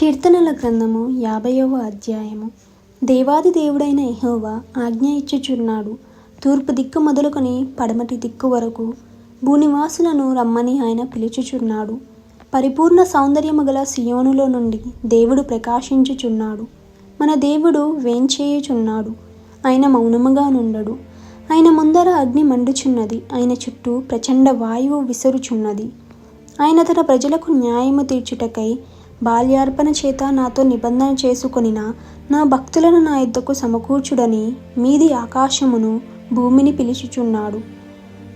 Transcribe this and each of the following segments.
కీర్తనల గ్రంథము 50వ అధ్యాయము. దేవాది దేవుడైన యెహోవా ఆజ్ఞ ఇచ్చుచున్నాడు. తూర్పు దిక్కు మొదలుకొని పడమటి దిక్కు వరకు భూనివాసులను రమ్మని ఆయన పిలుచుచున్నాడు. పరిపూర్ణ సౌందర్యము గల సియోనులో నుండి దేవుడు ప్రకాశించుచున్నాడు. మన దేవుడు వేంచేయుచున్నాడు. ఆయన మౌనముగా నుండడు. ఆయన ముందర అగ్ని మండుచున్నది. ఆయన చుట్టూ ప్రచండ వాయువు విసురుచున్నది. ఆయన తన ప్రజలకు న్యాయము తీర్చుటకై బాల్యార్పణ చేత నాతో నిబంధన చేసుకొనిన నా భక్తులను నా యొద్దకు సమకూర్చుడని మీది ఆకాశమును భూమిని పిలుచుచున్నాడు.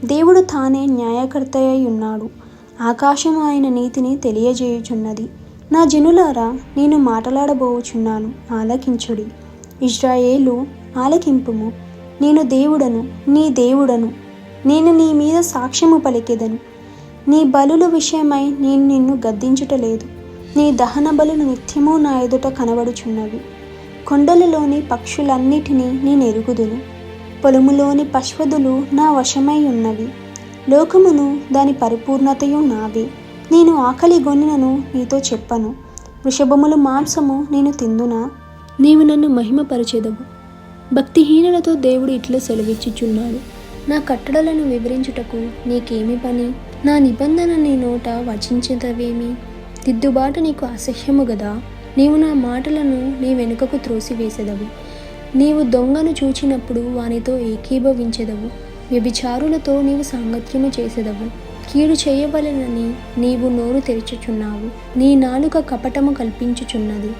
దేవుడు తానే న్యాయకర్తయ్య ఉన్నాడు. ఆకాశము ఆయన నీతిని తెలియజేయుచున్నది. నా జనులారా, నేను మాట్లాడబోచున్నాను, ఆలకించుడి. ఇశ్రాయేలు, ఆలకింపుము. నేను దేవుడను, నీ దేవుడను. నేను నీ మీద సాక్ష్యము పలికెదను. నీ బలుల విషయమై నేను నిన్ను గద్దించుటలేదు. నీ దహన బలులు నిత్యము నా ఎదుట కనబడుచున్నవి. కొండలలోని పక్షులన్నిటినీ నేను ఎరుగుదును. పొలములోని పశ్వదులు నా వశమై ఉన్నవి. లోకమును దాని పరిపూర్ణతయు నావే. నేను ఆకలి గొనినను నీతో చెప్పను. వృషభములు మాంసము నేను తిందునా? నీవు నన్ను మహిమపరచెదవు. భక్తిహీనులతో దేవుడు ఇట్లా సెలవిచ్చుచున్నాడు. నా కట్టడలను వివరించుటకు నీకేమి పని? నా నిబంధన నీ నోట వచించదవేమి? దిద్దుబాటు నీకు అసహ్యము గదా. నీవు నా మాటలను నీ వెనుకకు త్రోసివేసెదవు. నీవు దొంగను చూచినప్పుడు వానితో ఏకీభవించెదవు. వ్యభిచారులతో నీవు సాంగత్యము చేసెదవు. కీడు చేయవలెనని నీవు నోరు తెరుచుచున్నావు. నీ నాలుక కపటము కల్పించుచున్నది.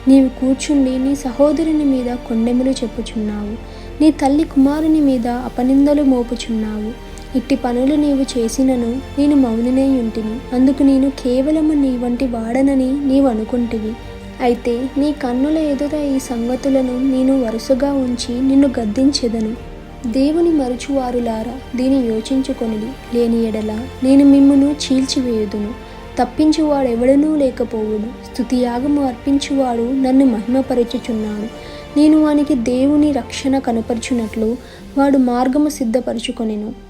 నీవు కూర్చుండి నీ సహోదరుని మీద కొండెములు చెప్పుచున్నావు. నీ తల్లి కుమారుని మీద అపనిందలు మోపుచున్నావు. ఇట్టి పనులు నీవు చేసినను నేను మౌనినై ఉంటిని. అందుకు నేను కేవలము నీ వంటి వాడనని నీవు అనుకుంటివి. అయితే నీ కన్నుల ఎదుట ఈ సంగతులను నేను వరుసగా ఉంచి నిన్ను గద్దించెదను. దేవుని మరుచువారులారా, దీని యోచించుకొనిడి. లేని ఎడల నేను మిమ్మును చీల్చివేయుదును. తప్పించువాడెవడనూ లేకపోవును. స్తుతియాగము అర్పించువాడు నన్ను మహిమపరచుచున్నాడు. నేను వానికి దేవుని రక్షణ కనపరచునట్లు వాడు మార్గము సిద్ధపరచుకొనెను.